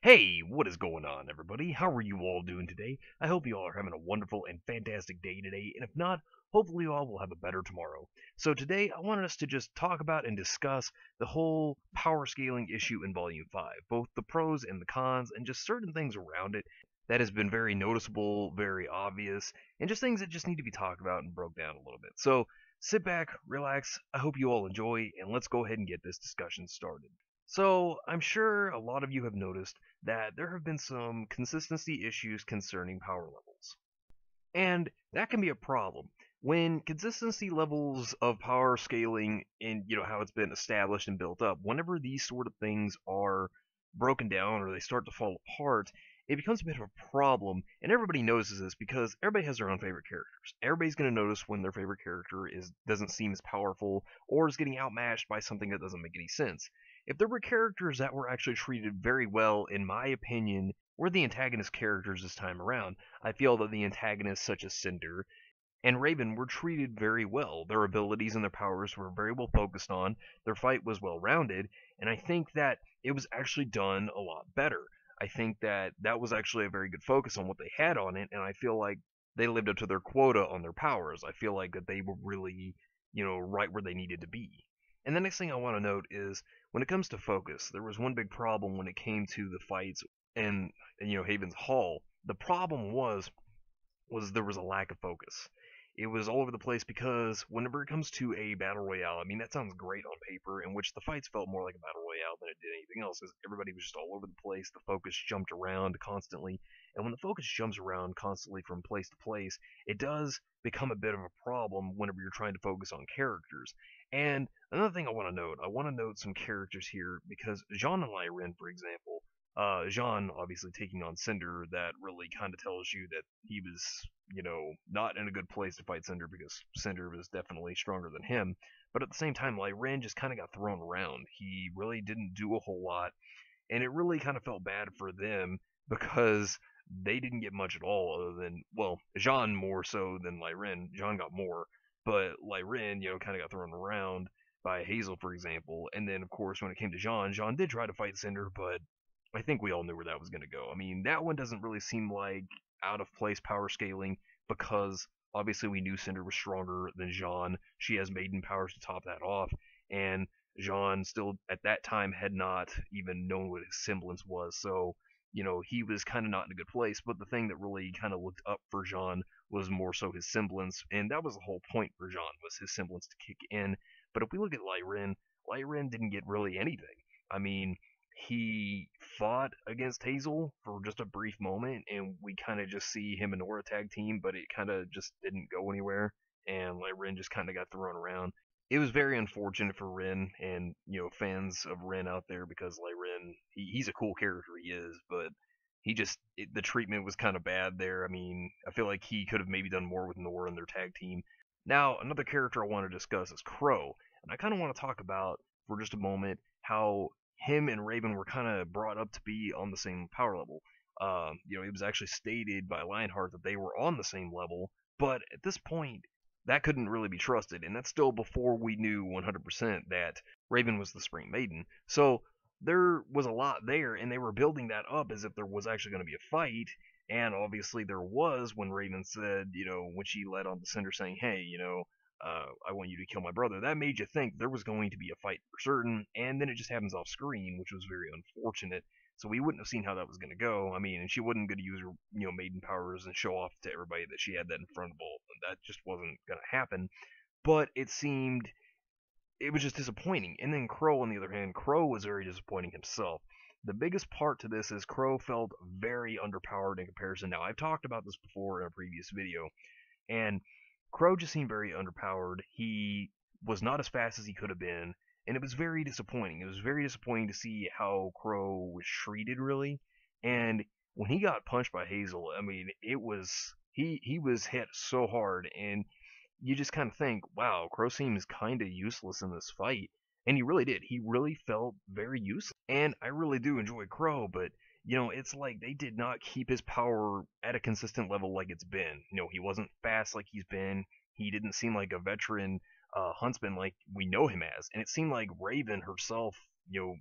Hey, what is going on, everybody? How are you all doing today? I hope you all are having a wonderful and fantastic day today, and if not, hopefully you all will have a better tomorrow. So today, I wanted us to just talk about and discuss the whole power scaling issue in Volume 5, both the pros and the cons, and just certain things around it that has been very noticeable, very obvious, and just things that just need to be talked about and broke down a little bit. So sit back, relax, I hope you all enjoy, and let's go ahead and get this discussion started. So, I'm sure a lot of you have noticed that there have been some consistency issues concerning power levels. And that can be a problem. When consistency levels of power scaling and how it's been established and built up, whenever these sort of things are broken down or they start to fall apart, it becomes a bit of a problem, and everybody notices this because everybody has their own favorite characters. Everybody's going to notice when their favorite character doesn't seem as powerful or is getting outmatched by something that doesn't make any sense. If there were characters that were actually treated very well, in my opinion, were the antagonist characters this time around. I feel that the antagonists such as Cinder and Raven were treated very well. Their abilities and their powers were very well focused on, their fight was well rounded, and I think that it was actually done a lot better. I think that that was actually a very good focus on what they had on it, and I feel like they lived up to their quota on their powers. I feel like that they were really, right where they needed to be. And the next thing I want to note is when it comes to focus, there was one big problem when it came to the fights in Haven's Hall. The problem was there was a lack of focus. It was all over the place because whenever it comes to a battle royale, I mean that sounds great on paper, in which the fights felt more like a battle royale than it did anything else, because everybody was just all over the place. The focus jumped around constantly, and when the focus jumps around constantly from place to place, it does become a bit of a problem whenever you're trying to focus on characters. And another thing I want to note some characters here because Jean and Lyrin, for example, Jean obviously taking on Cinder, that really kind of tells you that he was, not in a good place to fight Cinder because Cinder was definitely stronger than him. But at the same time, Lyrin just kind of got thrown around. He really didn't do a whole lot, and it really kind of felt bad for them because they didn't get much at all other than, well, Jean more so than Lyrin. Jean got more, but Lyrin, kind of got thrown around by Hazel, for example. And then, of course, when it came to Jean, Jean did try to fight Cinder, but I think we all knew where that was going to go. I mean, that one doesn't really seem like out of place power scaling because obviously we knew Cinder was stronger than Jean. She has maiden powers to top that off, and Jean still at that time had not even known what his semblance was. So, he was kind of not in a good place. But the thing that really kind of looked up for Jean was more so his semblance, and that was the whole point for Jean, was his semblance to kick in. But if we look at Lyrin didn't get really anything. I mean, he fought against Hazel for just a brief moment, and we kind of just see him and Nora tag team, but it kind of just didn't go anywhere, and like Ren just kind of got thrown around. It was very unfortunate for Ren and fans of Ren out there because like Ren, he's a cool character, he is, but the treatment was kind of bad there. I mean, I feel like he could have maybe done more with Nora and their tag team. Now, another character I want to discuss is Crow, and I kind of want to talk about for just a moment how him and Raven were kind of brought up to be on the same power level. It was actually stated by Lionheart that they were on the same level, but at this point, that couldn't really be trusted, and that's still before we knew 100% that Raven was the Spring Maiden. So there was a lot there, and they were building that up as if there was actually going to be a fight, and obviously there was when Raven said, when she led on to Cinder saying, hey, I want you to kill my brother. That made you think there was going to be a fight for certain, and then it just happens off screen, which was very unfortunate. So we wouldn't have seen how that was going to go. I mean, and she wasn't going to use her, maiden powers and show off to everybody that she had that in front of all. That just wasn't going to happen. But it was just disappointing. And then Crow, on the other hand, Crow was very disappointing himself. The biggest part to this is Crow felt very underpowered in comparison. Now, I've talked about this before in a previous video, and Crow just seemed very underpowered. He was not as fast as he could have been, and it was very disappointing. It was very disappointing to see how Crow was treated, really. And when he got punched by Hazel, I mean, it was he was hit so hard, and you just kind of think, wow, Crow seems kind of useless in this fight. And he really did. He really felt very useless. And I really do enjoy Crow, but it's like they did not keep his power at a consistent level like it's been. He wasn't fast like he's been. He didn't seem like a veteran Huntsman like we know him as, and it seemed like Raven herself,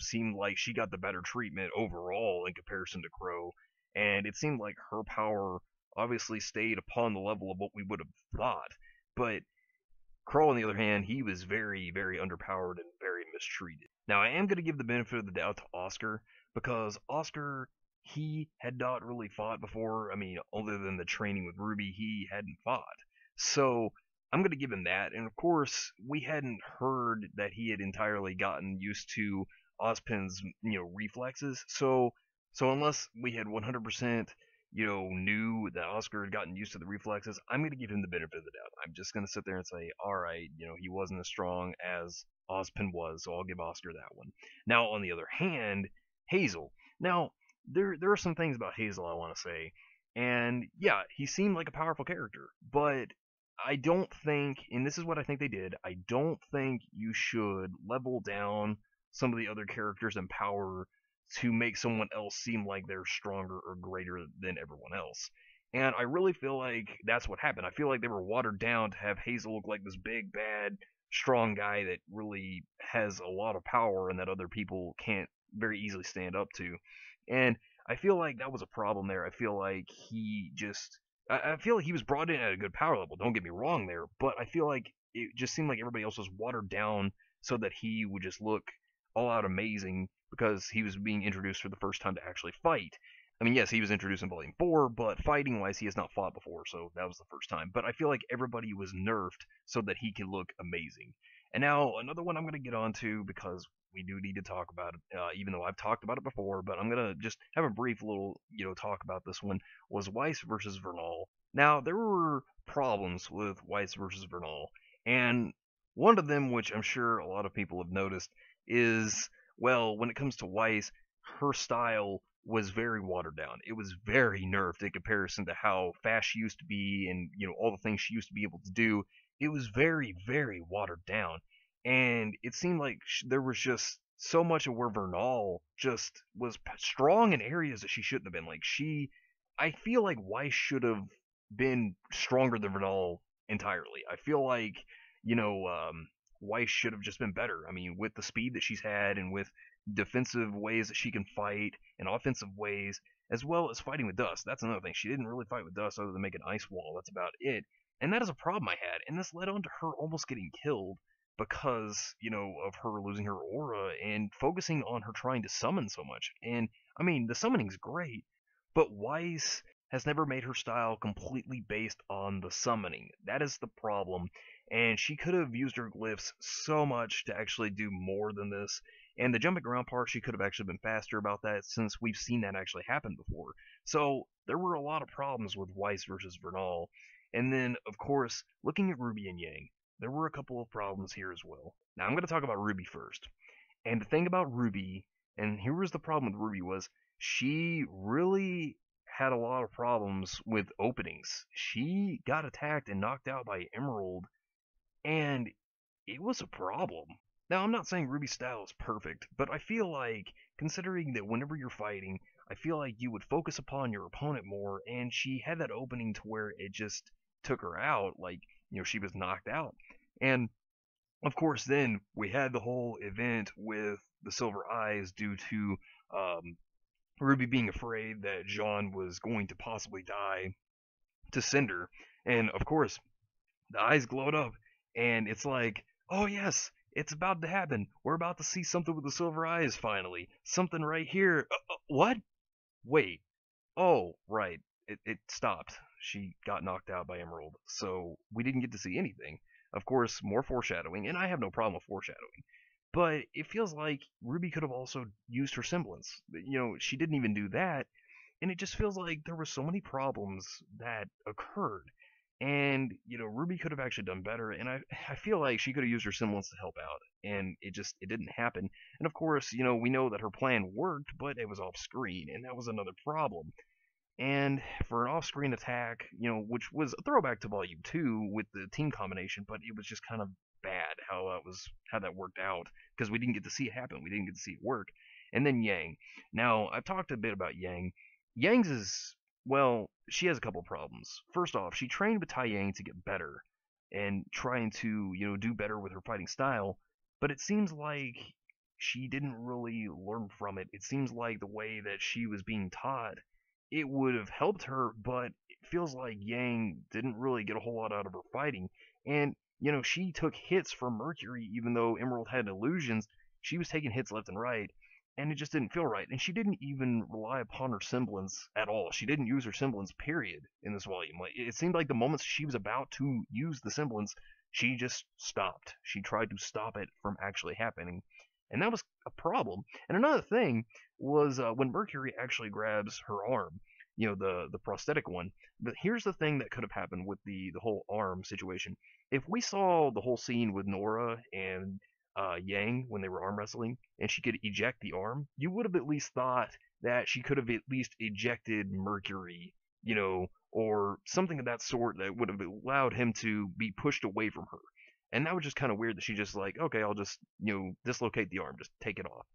seemed like she got the better treatment overall in comparison to Crow, and it seemed like her power obviously stayed upon the level of what we would have thought, but Crow, on the other hand, he was very, very underpowered and very mistreated. Now, I am going to give the benefit of the doubt to Oscar because Oscar, he had not really fought before. I mean, other than the training with RWBY, he hadn't fought. So I'm going to give him that. And of course, we hadn't heard that he had entirely gotten used to Ozpin's, reflexes. So unless we had 100% knew that Oscar had gotten used to the reflexes, I'm going to give him the benefit of the doubt. I'm just going to sit there and say, all right, he wasn't as strong as Ozpin was, so I'll give Oscar that one. Now, on the other hand, Hazel. Now, there are some things about Hazel I want to say, and yeah, he seemed like a powerful character, but I don't think, and this is what I think they did, I don't think you should level down some of the other characters in power to make someone else seem like they're stronger or greater than everyone else. And I really feel like that's what happened. I feel like they were watered down to have Hazel look like this big, bad, strong guy that really has a lot of power and that other people can't very easily stand up to. And I feel like that was a problem there. I feel like he just. I feel like he was brought in at a good power level, don't get me wrong there, but I feel like it just seemed like everybody else was watered down so that he would just look all out amazing because he was being introduced for the first time to actually fight. I mean, yes, he was introduced in Volume 4, but fighting wise, he has not fought before, so that was the first time. But I feel like everybody was nerfed so that he could look amazing. And now, another one I'm going to get onto because we do need to talk about it, even though I've talked about it before, but I'm going to just have a brief little, talk about this one, was Weiss versus Vernal. Now, there were problems with Weiss versus Vernal, and one of them, which I'm sure a lot of people have noticed, is well, when it comes to Weiss, her style was very watered down. It was very nerfed in comparison to how fast she used to be and, all the things she used to be able to do. It was very, very watered down. And it seemed like there was just so much of where Vernal just was strong in areas that she shouldn't have been. I feel like Weiss should have been stronger than Vernal entirely. I feel like, you know, um, Weiss should have just been better. I mean, with the speed that she's had and with defensive ways that she can fight and offensive ways, as well as fighting with dust. That's another thing. She didn't really fight with dust other than make an ice wall. That's about it. And that is a problem I had. And this led on to her almost getting killed because, of her losing her aura and focusing on her trying to summon so much. And, I mean, the summoning's great, but Weiss has never made her style completely based on the summoning. That is the problem. And she could have used her glyphs so much to actually do more than this. And the jumping around part, she could have actually been faster about that since we've seen that actually happen before. So there were a lot of problems with Weiss versus Vernal. And then, of course, looking at RWBY and Yang, there were a couple of problems here as well. Now I'm going to talk about RWBY first. And the thing about RWBY, and here was the problem with RWBY, was she really had a lot of problems with openings. She got attacked and knocked out by Emerald, and it was a problem. Now, I'm not saying RWBY's style is perfect, but I feel like, considering that whenever you're fighting, I feel like you would focus upon your opponent more, and she had that opening to where it just took her out, like, she was knocked out. And, of course, then we had the whole event with the Silver Eyes due to RWBY being afraid that Jean was going to possibly die to Cinder. And, of course, the eyes glowed up, and it's like, oh yes, it's about to happen. We're about to see something with the silver eyes finally. Something right here. What? Wait. Oh, right. It stopped. She got knocked out by Emerald, so we didn't get to see anything. Of course, more foreshadowing, and I have no problem with foreshadowing. But it feels like RWBY could have also used her semblance. She didn't even do that, and it just feels like there were so many problems that occurred. And, RWBY could have actually done better, and I feel like she could have used her semblance to help out, and it didn't happen. And of course, we know that her plan worked, but it was off screen, and that was another problem. And for an off-screen attack, which was a throwback to Volume 2 with the team combination, but it was just kind of bad how that worked out, because we didn't get to see it happen, we didn't get to see it work. And then Yang. Now, I've talked a bit about Yang. Yang's is, well, she has a couple problems. First off, she trained with Tai Yang to get better, and trying to, do better with her fighting style. But it seems like she didn't really learn from it. It seems like the way that she was being taught, it would have helped her, but it feels like Yang didn't really get a whole lot out of her fighting. And, she took hits from Mercury, even though Emerald had illusions. She was taking hits left and right, and it just didn't feel right. And she didn't even rely upon her semblance at all. She didn't use her semblance, period, in this volume. Like, it seemed like the moments she was about to use the semblance, she just stopped. She tried to stop it from actually happening, and that was a problem. And another thing was when Mercury actually grabs her arm, the prosthetic one. But here's the thing that could have happened with the whole arm situation. If we saw the whole scene with Nora and Yang when they were arm wrestling, and she could eject the arm, you would have at least thought that she could have at least ejected Mercury, or something of that sort that would have allowed him to be pushed away from her. And that was just kind of weird that she just like, okay, I'll just, dislocate the arm, just take it off.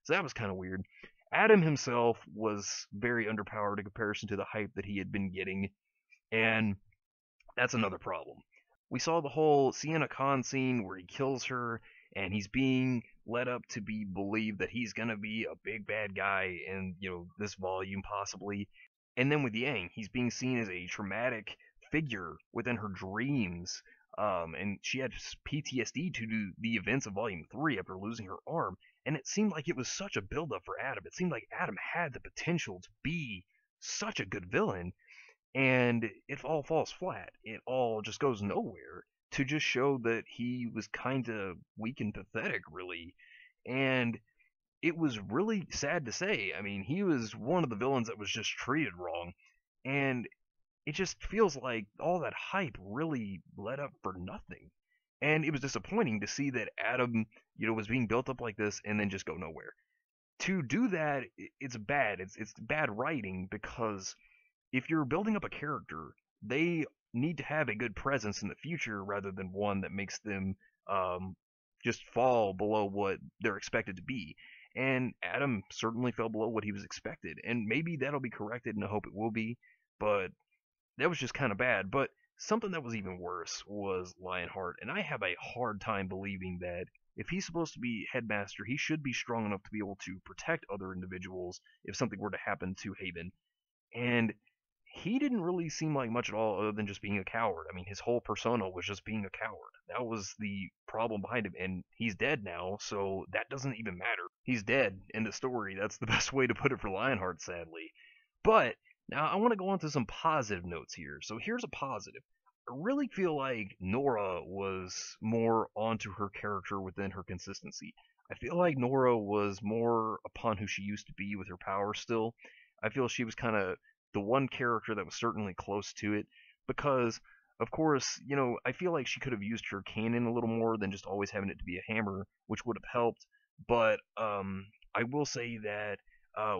So that was kind of weird. Adam himself was very underpowered in comparison to the hype that he had been getting, and that's another problem. We saw the whole Sienna Khan scene where he kills her, and he's being led up to be believed that he's gonna be a big bad guy in, this volume possibly. And then with Yang, he's being seen as a traumatic figure within her dreams. And she had PTSD to do the events of Volume 3 after losing her arm. And it seemed like it was such a buildup for Adam. It seemed like Adam had the potential to be such a good villain, and it all falls flat. It all just goes nowhere to just show that he was kind of weak and pathetic, really. And it was really sad to say. I mean, he was one of the villains that was just treated wrong, and it just feels like all that hype really led up for nothing. And it was disappointing to see that Adam, was being built up like this and then just go nowhere. To do that, it's bad. It's bad writing, because if you're building up a character, they need to have a good presence in the future rather than one that makes them just fall below what they're expected to be. And Adam certainly fell below what he was expected, and maybe that'll be corrected, and I hope it will be. But that was just kind of bad. But something that was even worse was Lionheart, and I have a hard time believing that if he's supposed to be headmaster, he should be strong enough to be able to protect other individuals if something were to happen to Haven. And he didn't really seem like much at all other than just being a coward. I mean, his whole persona was just being a coward. That was the problem behind him, and he's dead now, so that doesn't even matter. He's dead in the story. That's the best way to put it for Lionheart, sadly. But now I want to go on to some positive notes here. So here's a positive. I really feel like Nora was more onto her character within her consistency. I feel like Nora was more upon who she used to be with her power still. I feel she was kind of the one character that was certainly close to it, because, of course, I feel like she could have used her cannon a little more than just always having it to be a hammer, which would have helped. But I will say that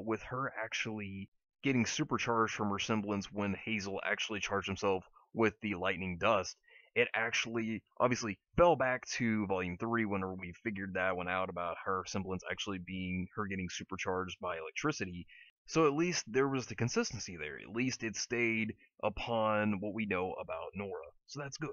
with her actually getting supercharged from her semblance when Hazel actually charged himself with the lightning dust, it actually obviously fell back to Volume 3 whenever we figured that one out about her semblance actually being her getting supercharged by electricity. So at least there was the consistency there. At least it stayed upon what we know about Nora. So that's good.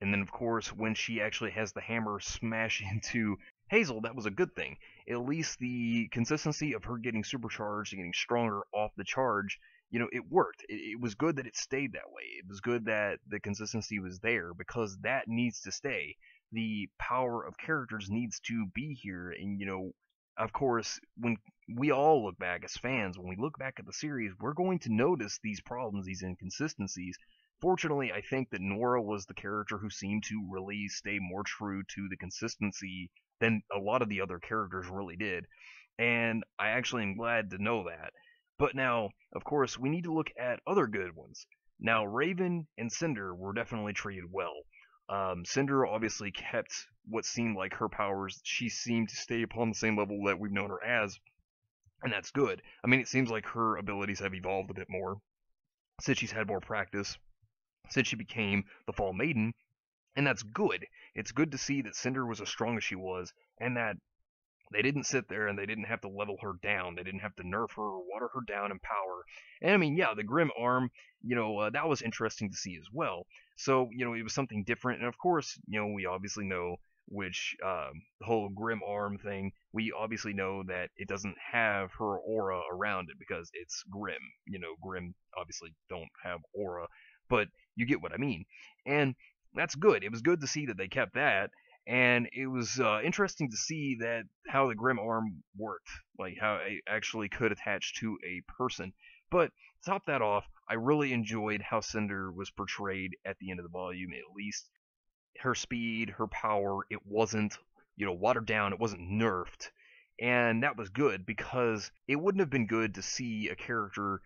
And then, of course, when she actually has the hammer smash into Hazel, that was a good thing. At least the consistency of her getting supercharged and getting stronger off the charge, it worked. It was good that it stayed that way. It was good that the consistency was there, because that needs to stay. The power of characters needs to be here, and, of course, when we all look back as fans, when we look back at the series, we're going to notice these problems, these inconsistencies. Fortunately, I think that Nora was the character who seemed to really stay more true to the consistency than a lot of the other characters really did. And I actually am glad to know that. But now, of course, we need to look at other good ones. Now, Raven and Cinder were definitely treated well. Cinder obviously kept what seemed like her powers. She seemed to stay upon the same level that we've known her as, and that's good. I mean, it seems like her abilities have evolved a bit more since she's had more practice, since she became the Fall Maiden, and that's good. It's good to see that Cinder was as strong as she was, and that They didn't sit there and they didn't have to level her down. They didn't have to nerf her or water her down in power. And I mean, yeah, the Grim Arm, that was interesting to see as well. So, it was something different. And of course, we obviously know which the whole Grim Arm thing, we obviously know that it doesn't have her aura around it because it's Grim. Grim obviously don't have aura, but you get what I mean. And that's good. It was good to see that they kept that, and it was interesting to see that how the Grim Arm worked, like how it actually could attach to a person. But to top that off, I really enjoyed how Cinder was portrayed at the end of the volume. At least her speed, her power, it wasn't watered down, it wasn't nerfed, and that was good because it wouldn't have been good to see a character,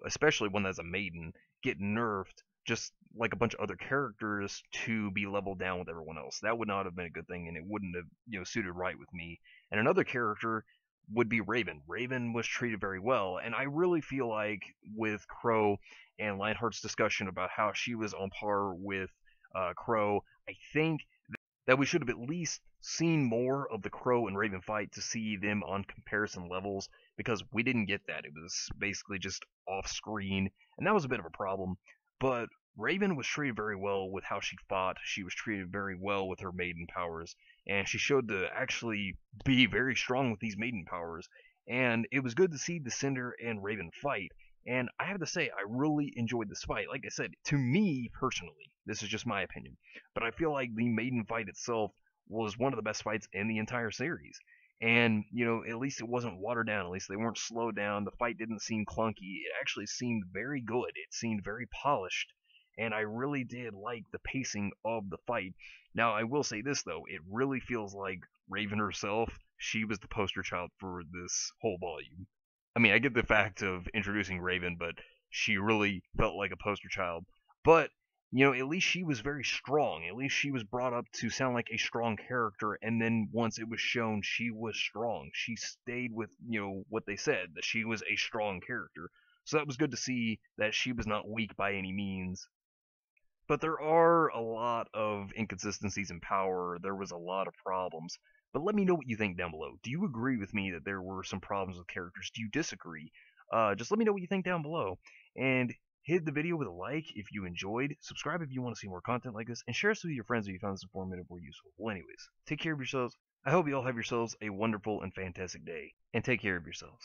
especially one that's a maiden, get nerfed just like a bunch of other characters to be leveled down with everyone else. That would not have been a good thing, and it wouldn't have suited right with me. And another character would be Raven. Raven was treated very well, and I really feel like with Crow and Lionheart's discussion about how she was on par with Crow, I think that we should have at least seen more of the Crow and Raven fight to see them on comparison levels, because we didn't get that. It was basically just off screen, and that was a bit of a problem. But Raven was treated very well with how she fought. She was treated very well with her maiden powers, and she showed to actually be very strong with these maiden powers. And it was good to see the Cinder and Raven fight. And I have to say, I really enjoyed this fight. Like I said, to me personally, this is just my opinion, but I feel like the maiden fight itself was one of the best fights in the entire series. And, at least it wasn't watered down. At least they weren't slowed down. The fight didn't seem clunky. It actually seemed very good. It seemed very polished. And I really did like the pacing of the fight. Now, I will say this, though. It really feels like Raven herself, she was the poster child for this whole volume. I mean, I get the fact of introducing Raven, but she really felt like a poster child. But, at least she was very strong. At least she was brought up to sound like a strong character, and then once it was shown she was strong, she stayed with, what they said, that she was a strong character. So that was good to see that she was not weak by any means. But there are a lot of inconsistencies in power. There was a lot of problems. But let me know what you think down below. Do you agree with me that there were some problems with characters? Do you disagree? Just let me know what you think down below. And hit the video with a like if you enjoyed. Subscribe if you want to see more content like this. And share this with your friends if you found this informative or useful. Well, anyways, take care of yourselves. I hope you all have yourselves a wonderful and fantastic day. And take care of yourselves.